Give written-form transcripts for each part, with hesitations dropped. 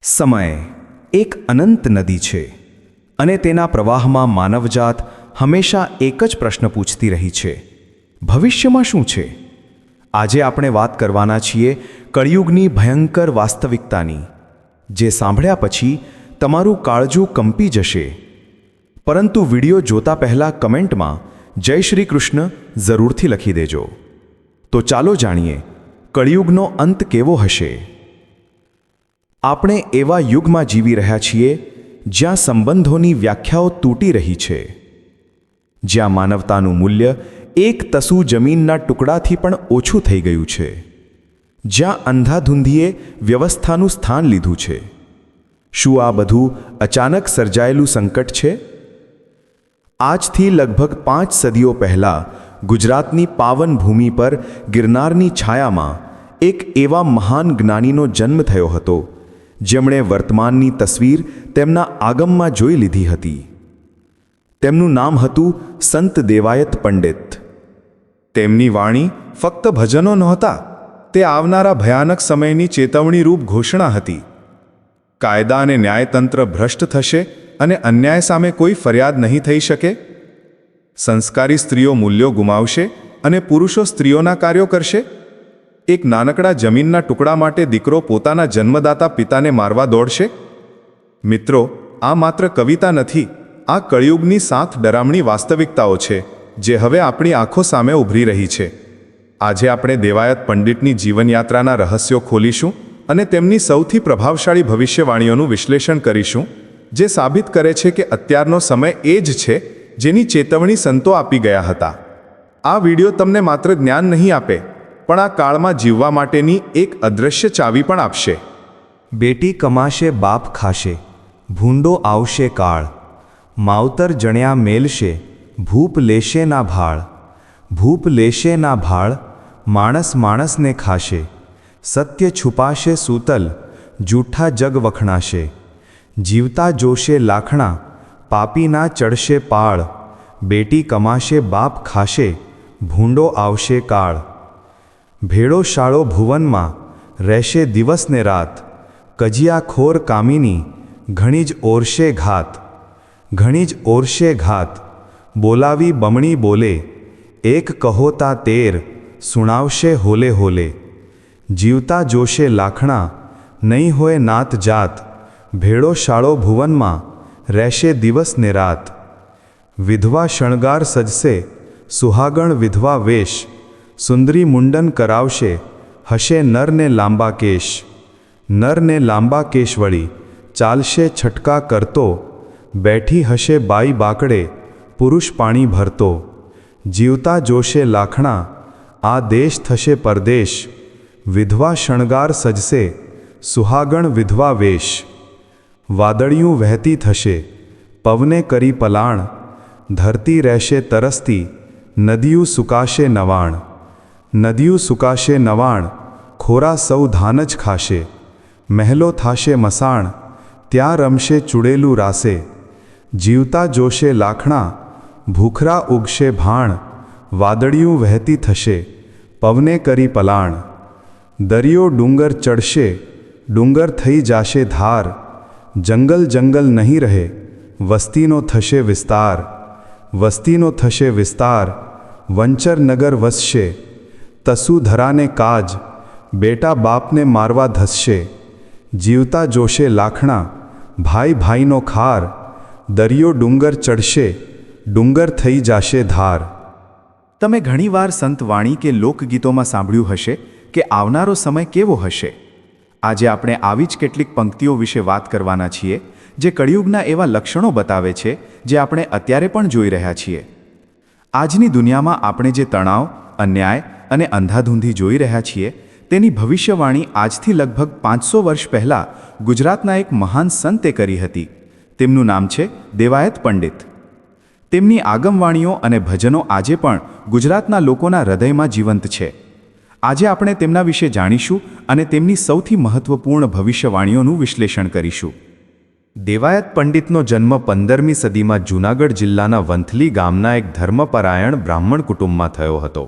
સમય એક અનંત નદી છે અને તેના પ્રવાહમાં માનવજાત હંમેશા એક જ પ્રશ્ન પૂછતી રહી છે, ભવિષ્યમાં શું છે? આજે આપણે વાત કરવાના છીએ કળિયુગની ભયંકર વાસ્તવિકતાની, જે સાંભળ્યા પછી તમારું કાળજું કંપી જશે. પરંતુ વિડિયો જોતા પહેલા કમેન્ટમાં જય શ્રી કૃષ્ણ જરૂરથી લખી દેજો. તો ચાલો જાણીએ કળિયુગનો અંત કેવો હશે. આપણે એવા યુગમાં જીવી રહ્યા છીએ જ્યાં સંબંધોની વ્યાખ્યાઓ તૂટી રહી છે, જ્યાં માનવતાનું મૂલ્ય એક તસુ જમીનના ટુકડાથી પણ ઓછું થઈ ગયું છે, જ્યાં અંધાધૂંધીએ વ્યવસ્થાનું સ્થાન લીધું છે. શું આ બધું અચાનક સર્જાયેલું સંકટ છે? આજથી લગભગ 5 સદીઓ પહેલાં ગુજરાતની પાવન ભૂમિ પર ગિરનારની છાયામાં એક એવા મહાન જ્ઞાનીનો જન્મ થયો હતો, જેમણે વર્તમાનની તસવીર તેમના આગમમાં જોઈ લીધી હતી. તેમનું નામ હતું સંત દેવાયત પંડિત. તેમની વાણી ફક્ત ભજનો નહોતા, તે આવનારા ભયાનક સમયની ચેતવણીરૂપ ઘોષણા હતી. કાયદા અને ન્યાયતંત્ર ભ્રષ્ટ થશે અને અન્યાય સામે કોઈ ફરિયાદ નહીં થઈ શકે. સંસ્કારી સ્ત્રીઓ મૂલ્યો ગુમાવશે અને પુરુષો સ્ત્રીઓના કાર્યો કરશે. એક નાનકડા જમીનના ટુકડા માટે દીકરો પોતાના જન્મદાતા પિતાને મારવા દોડશે. મિત્રો, આ માત્ર કવિતા નથી, આ કળિયુગની 7 ડરામણી વાસ્તવિકતાઓ છે જે હવે આપણી આંખો સામે ઉભરી રહી છે. આજે આપણે દેવાયત પંડિતની જીવનયાત્રાના રહસ્યો ખોલીશું અને તેમની સૌથી પ્રભાવશાળી ભવિષ્યવાણીઓનું વિશ્લેષણ કરીશું, જે સાબિત કરે છે કે અત્યારનો સમય એ જ છે જેની ચેતવણી સંતો આપી ગયા હતા. આ વિડિયો તમને માત્ર જ્ઞાન નહીં આપે, પણ આ કાળમાં જીવવા માટેની એક અદૃશ્ય ચાવી પણ આપશે. બેટી કમાશે બાપ ખાશે, ભૂંડો આવશે કાળ. માવતર જણ્યા મેલશે, ભૂપ લેશે ના ભાળ. ભૂપ લેશે ના ભાળ, માણસ માણસને ખાશે. સત્ય છુપાશે સૂતલ, જૂઠા જગ વખણાશે. જીવતા જોશે લાખણા, પાપીના ચડશે પાળ. બેટી કમાશે બાપ ખાશે, ભૂંડો આવશે કાળ. ભેળો શાળો ભુવનમાં રહેશે દિવસ ને રાત. કજિયાખોર કામિની ઘણી જ ઓરશે ઘાત. ઘણી જ ઓરશે ઘાત, બોલાવી બમણી બોલે. એક કહોતા 13 સુણાવશે હોલે હોલે. જીવતા જોશે લાખણા, નહીં હોય નાત જાત. ભેળો શાળો ભુવનમાં રહેશે દિવસ ને રાત. વિધવા શણગાર સજશે, સુહાગણ વિધવા વેશ. સુંદરી મુંડન કરાવશે, હશે નરને લાંબા કેશ. નરને લાંબા કેશ વળી ચાલશે છટકા કરતો. બેઠી હશે બાઈ બાકડે, પુરુષ પાણી ભરતો. જીવતા જોશે લાખણા, આ દેશ થશે પરદેશ. વિધવા શણગાર સજશે, સુહાગણ વિધવા વેશ. વાદળિયું વહેતી થશે, પવને કરી પલાણ. ધરતી રહેશે તરસતી, નદીયું સુકાશે નવાણ. નદીયું સુકાશે નવાણ, ખોરા સૌ ધાન જ ખાશે. મહેલો થાશે મસાણ, ત્યાં રમશે ચૂડેલું રાસે. જીવતા જોશે લાખણા, ભૂખરા ઉગશે ભાણ. વાદળિયું વહેતી થશે, પવને કરી પલાણ. દરિયો ડુંગર ચડશે, ડુંગર થઈ જાશે ધાર. જંગલ જંગલ નહીં રહે, વસ્તીનો થશે વિસ્તાર. વસ્તીનો થશે વિસ્તાર, વંચર નગર વસશે. તસુ ધરાને કાજ, બેટા બાપને મારવા ધસશે. જીવતા જોશે લાખણા, ભાઈ ભાઈનો ખાર. દરિયો ડુંગર ચડશે, ડુંગર થઈ જાશે ધાર. તમે ઘણીવાર સંતવાણી કે લોકગીતોમાં સાંભળ્યું હશે કે આવનારો સમય કેવો હશે. આજે આપણે આવી જ કેટલીક પંક્તિઓ વિશે વાત કરવાના છીએ, જે કળિયુગના એવા લક્ષણો બતાવે છે જે આપણે અત્યારે પણ જોઈ રહ્યા છીએ. આજની દુનિયામાં આપણે જે તણાવ, અન્યાય અને અંધાધૂંધી જોઈ રહ્યા છીએ, તેની ભવિષ્યવાણી આજથી લગભગ 500 વર્ષ પહેલાં ગુજરાતના એક મહાન સંતે કરી હતી. તેમનું નામ છે દેવાયત પંડિત. તેમની આગમવાણીઓ અને ભજનો આજે પણ ગુજરાતના લોકોના હૃદયમાં જીવંત છે. આજે આપણે તેમના વિશે જાણીશું અને તેમની સૌથી મહત્વપૂર્ણ ભવિષ્યવાણીઓનું વિશ્લેષણ કરીશું. દેવાયત પંડિતનો જન્મ 15મી સદીમાં જૂનાગઢ જિલ્લાના વંથલી ગામના એક ધર્મપરાયણ બ્રાહ્મણ કુટુંબમાં થયો હતો.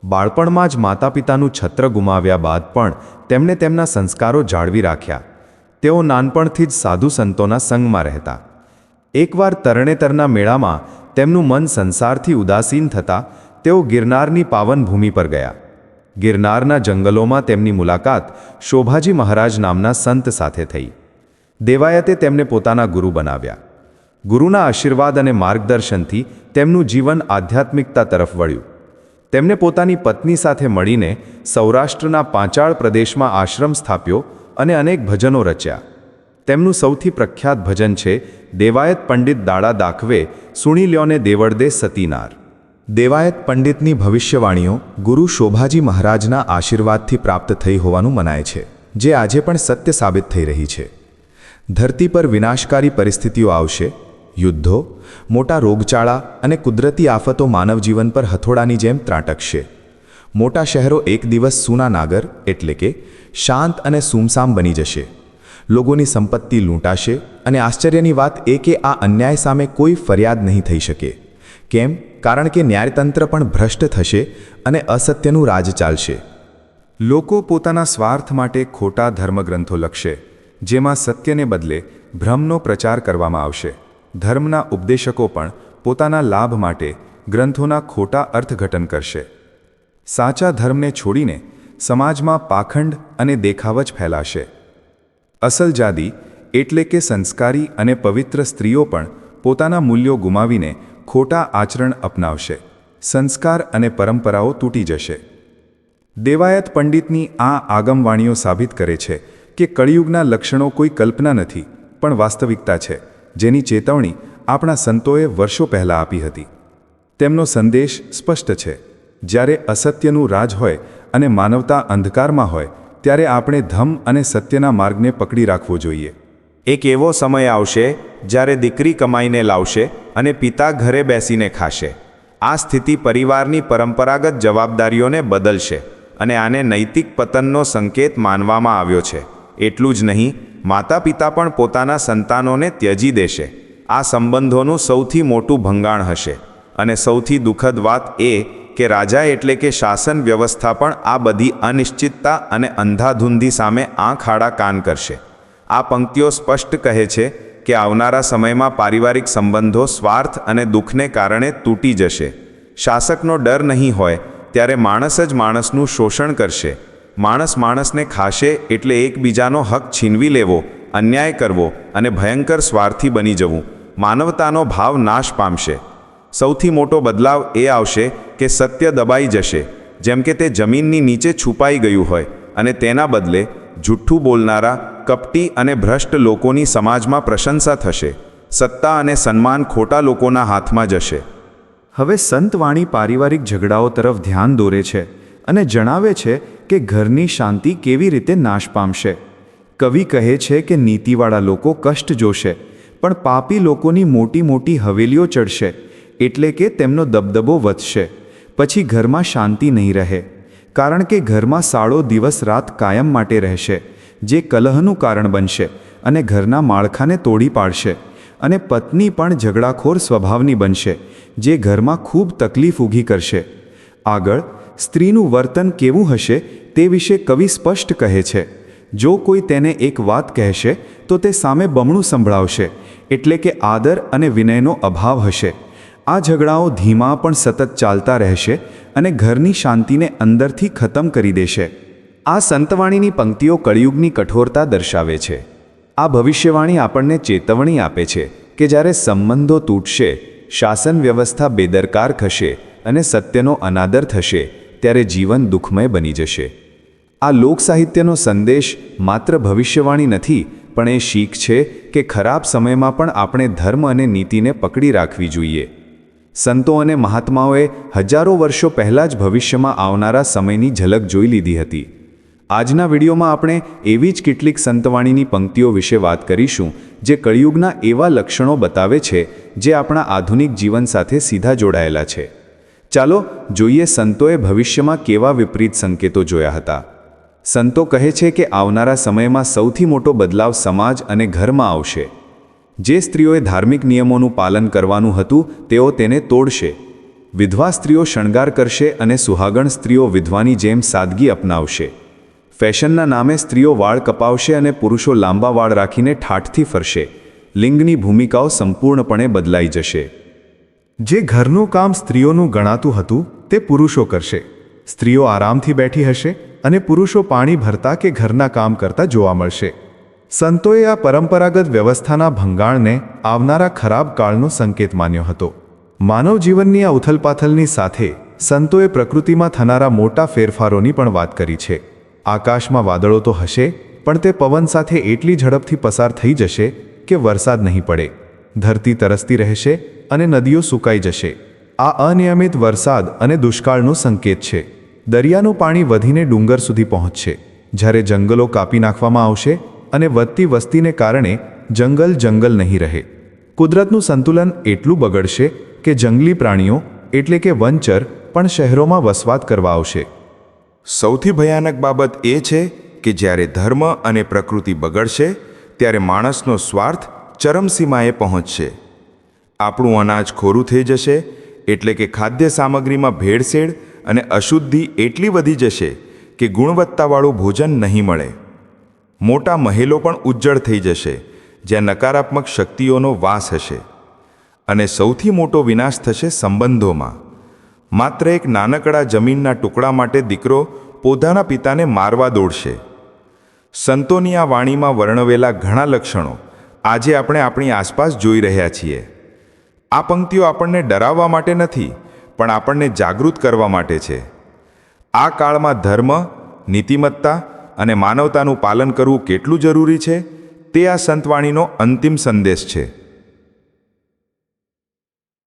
બાળપણમાં જ માતાપિતાનું છત્ર ગુમાવ્યા બાદ પણ તેમણે તેમના સંસ્કારો જાળવી રાખ્યા. તેઓ નાનપણથી જ સાધુ સંતોના સંગમાં રહેતા. એકવાર તરણેતરના મેળામાં તેમનું મન સંસારથી ઉદાસીન થતાં તેઓ ગિરનારની પાવન ભૂમિ પર ગયા. ગિરનારના જંગલોમાં તેમની મુલાકાત શોભાજી મહારાજ નામના સંત સાથે થઈ. દેવાયતે તેમને પોતાના ગુરુ બનાવ્યા. ગુરુના આશીર્વાદ અને માર્ગદર્શનથી તેમનું જીવન આધ્યાત્મિકતા તરફ વળ્યું. તેમણે પોતાની પત્ની સાથે મળીને સૌરાષ્ટ્રના પાંચાળ પ્રદેશમાં આશ્રમ સ્થાપ્યો અને અનેક ભજનો રચ્યા. તેમનું સૌથી પ્રખ્યાત ભજન છે દેવાયત પંડિત દાડા દાખવે સુણી લ્યોને દેવળદે સતીનાર. દેવાયત પંડિતની ભવિષ્યવાણીઓ ગુરુ શોભાજી મહારાજના આશીર્વાદથી પ્રાપ્ત થઈ હોવાનું મનાય છે, જે આજે પણ સત્ય સાબિત થઈ રહી છે. ધરતી પર વિનાશકારી પરિસ્થિતિઓ આવશે. યુદ્ધો, મોટા રોગચાળા અને કુદરતી આફતો માનવ જીવન પર હથોડાની જેમ ત્રાટકશે. મોટા શહેરો એક દિવસ સૂના નાગર એટલે કે શાંત અને સૂમસામ બની જશે. લોકોની સંપત્તિ લૂંટાશે અને આશ્ચર્યની વાત એ કે આ અન્યાય સામે કોઈ ફરિયાદ નહીં થઈ શકે. કેમ? કારણ કે ન્યાયતંત્ર પણ ભ્રષ્ટ થશે અને અસત્યનું રાજ ચાલશે. લોકો પોતાના સ્વાર્થ માટે ખોટા ધર્મગ્રંથો લખશે, જેમાં સત્યને બદલે ભ્રમનો પ્રચાર કરવામાં આવશે. ધર્મના ઉપદેશકો પણ પોતાના લાભ માટે ગ્રંથોના ખોટા અર્થઘટન કરશે. સાચા ધર્મને છોડીને સમાજમાં પાખંડ અને દેખાવ જ ફેલાશે. અસલ જાદી એટલે કે સંસ્કારી અને પવિત્ર સ્ત્રીઓ પણ પોતાના મૂલ્યો ગુમાવીને ખોટા આચરણ અપનાવશે. સંસ્કાર અને પરંપરાઓ તૂટી જશે. દેવાયત પંડિતની આ આગમવાણીઓ સાબિત કરે છે કે કળિયુગના લક્ષણો કોઈ કલ્પના નથી, પણ વાસ્તવિકતા છે, જેની ચેતવણી આપણા સંતોએ વર્ષો પહેલાં આપી હતી. તેમનો સંદેશ સ્પષ્ટ છે. જ્યારે અસત્યનું રાજ હોય અને માનવતા અંધકારમાં હોય, ત્યારે આપણે ધમ અને સત્યના માર્ગને પકડી રાખવો જોઈએ. એક એવો સમય આવશે જ્યારે દીકરી કમાઈને લાવશે અને પિતા ઘરે બેસીને ખાશે. આ સ્થિતિ પરિવારની પરંપરાગત જવાબદારીઓને બદલશે અને આને નૈતિક પતનનો સંકેત માનવામાં આવ્યો છે. એટલું જ નહીં, માતા પિતા પણ પોતાના સંતાનોને ત્યજી દેશે. આ સંબંધોનું સૌથી મોટું ભંગાણ હશે. અને સૌથી દુઃખદ વાત એ કે રાજા એટલે કે શાસન વ્યવસ્થા પણ આ બધી અનિશ્ચિતતા અને અંધાધૂંધી સામે આંખ આડા કાન કરશે. આ પંક્તિઓ સ્પષ્ટ કહે છે કે આવનારા સમયમાં પારિવારિક સંબંધો સ્વાર્થ અને દુઃખને કારણે તૂટી જશે. શાસકનો ડર નહીં હોય ત્યારે માણસ જ માણસનું શોષણ કરશે. માણસ માણસને ખાશે એટલે એકબીજાનો હક છીનવી લેવો, અન્યાય કરવો અને ભયંકર સ્વાર્થી બની જવું. માનવતાનો ભાવ નાશ પામશે. સૌથી મોટો બદલાવ એ આવશે કે સત્ય દબાઈ જશે, જેમ કે તે જમીનની નીચે છુપાઈ ગયું હોય, અને તેના બદલે જુઠ્ઠું બોલનારા, કપટી અને ભ્રષ્ટ લોકોની સમાજમાં પ્રશંસા થશે. સત્તા અને સન્માન ખોટા લોકોના હાથમાં જશે. હવે સંતવાણી પારિવારિક ઝઘડાઓ તરફ ધ્યાન દોરે છે અને જણાવે છે કે ઘરની શાંતિ કેવી રીતે નાશ પામશે. કવિ કહે છે કે નીતિવાળા લોકો કષ્ટ જોશે, પણ પાપી લોકોની મોટી મોટી હવેલીઓ ચડશે, એટલે કે તેમનો દબદબો વધશે. પછી ઘરમાં શાંતિ નહીં રહે, કારણ કે ઘરમાં સાળો દિવસ રાત કાયમ માટે રહેશે, જે કલહનું કારણ બનશે અને ઘરના માળખાને તોડી પાડશે. અને પત્ની પણ ઝઘડાખોર સ્વભાવની બનશે, જે ઘરમાં ખૂબ તકલીફ ઊભી કરશે. આગળ સ્ત્રીનું વર્તન કેવું હશે તે વિશે કવિ સ્પષ્ટ કહે છે. જો કોઈ તેને એક વાત કહેશે તો તે સામે બમણું સંભળાવશે, એટલે કે આદર અને વિનયનો અભાવ હશે. આ ઝઘડાઓ ધીમા પણ સતત ચાલતા રહેશે અને ઘરની શાંતિને અંદરથી ખતમ કરી દેશે. આ સંતવાણીની પંક્તિઓ કળિયુગની કઠોરતા દર્શાવે છે. આ ભવિષ્યવાણી આપણને ચેતવણી આપે છે કે જ્યારે સંબંધો તૂટશે, શાસન વ્યવસ્થા બેદરકાર થશે અને સત્યનો અનાદર થશે, ત્યારે જીવન દુઃખમય બની જશે. આ લોકસાહિત્યનો સંદેશ માત્ર ભવિષ્યવાણી નથી, પણ એ શીખ છે કે ખરાબ સમયમાં પણ આપણે ધર્મ અને નીતિને પકડી રાખવી જોઈએ. સંતો અને મહાત્માઓએ હજારો વર્ષો પહેલાં જ ભવિષ્યમાં આવનારા સમયની ઝલક જોઈ લીધી હતી. આજના વિડીયોમાં આપણે એવી જ કેટલીક સંતવાણીની પંક્તિઓ વિશે વાત કરીશું, જે કળિયુગના એવા લક્ષણો બતાવે છે જે આપણા આધુનિક જીવન સાથે સીધા જોડાયેલા છે. ચાલો જોઈએ સંતોએ ભવિષ્યમાં કેવા વિપરીત સંકેતો જોયા હતા. સંતો કહે છે કે આવનારા સમયમાં સૌથી મોટો બદલાવ સમાજ અને ઘરમાં આવશે. જે સ્ત્રીઓએ ધાર્મિક નિયમોનું પાલન કરવાનું હતું તેઓ તેને તોડશે. વિધવા સ્ત્રીઓ શણગાર કરશે અને સુહાગણ સ્ત્રીઓ વિધવાની જેમ સાદગી અપનાવશે. ફેશનના નામે સ્ત્રીઓ વાળ કપાવશે અને પુરુષો લાંબા વાળ રાખીને ઠાઠથી ફરશે. લિંગની ભૂમિકાઓ સંપૂર્ણપણે બદલાઈ જશે. જે ઘરનું કામ સ્ત્રીઓનું ગણાતું હતું તે પુરુષો કરશે. સ્ત્રીઓ આરામથી બેઠી હશે અને પુરુષો પાણી ભરતા કે ઘરના કામ કરતા જોવા મળશે. સંતોએ આ પરંપરાગત વ્યવસ્થાના ભંગાણને આવનારા ખરાબ કાળનો સંકેત માન્યો હતો. માનવ જીવનની આ ઉથલપાથલની સાથે સંતોએ પ્રકૃતિમાં થનારા મોટા ફેરફારોની પણ વાત કરી છે. આકાશમાં વાદળો તો હશે, પણ તે પવન સાથે એટલી ઝડપથી પસાર થઈ જશે કે વરસાદ નહીં પડે. ધરતી તરસતી રહેશે અને નદીઓ સુકાઈ જશે. આ અનિયમિત વરસાદ અને દુષ્કાળનો સંકેત છે. દરિયાનું પાણી વધીને ડુંગર સુધી પહોંચશે. જ્યારે જંગલો કાપી નાખવામાં આવશે અને વધતી વસ્તીને કારણે જંગલ નહીં રહે. કુદરતનું સંતુલન એટલું બગડશે કે જંગલી પ્રાણીઓ એટલે કે વનચર પણ શહેરોમાં વસવાટ કરવા આવશે. સૌથી ભયાનક બાબત એ છે કે જ્યારે ધર્મ અને પ્રકૃતિ બગડશે ત્યારે માણસનો સ્વાર્થ ચરમસીમાએ પહોંચશે. આપણું અનાજ ખોરું થઈ જશે, એટલે કે ખાદ્ય સામગ્રીમાં ભેળસેળ અને અશુદ્ધિ એટલી વધી જશે કે ગુણવત્તાવાળું ભોજન નહીં મળે. મોટા મહેલો પણ ઉજ્જડ થઈ જશે, જ્યાં નકારાત્મક શક્તિઓનો વાસ હશે. અને સૌથી મોટો વિનાશ થશે સંબંધોમાં. માત્ર એક નાનકડા જમીનના ટુકડા માટે દીકરો પોતાના પિતાને મારવા દોડશે. સંતોની આ વાણીમાં વર્ણવેલા ઘણા લક્ષણો આજે આપણે આપણી આસપાસ જોઈ રહ્યા છીએ. આ પંક્તિઓ આપણને ડરાવવા માટે નથી, પણ આપણને જાગૃત કરવા માટે છે. આ કાળમાં ધર્મ, નીતિમત્તા અને માનવતાનું પાલન કરવું કેટલું જરૂરી છે તે આ સંતવાણીનો અંતિમ સંદેશ છે.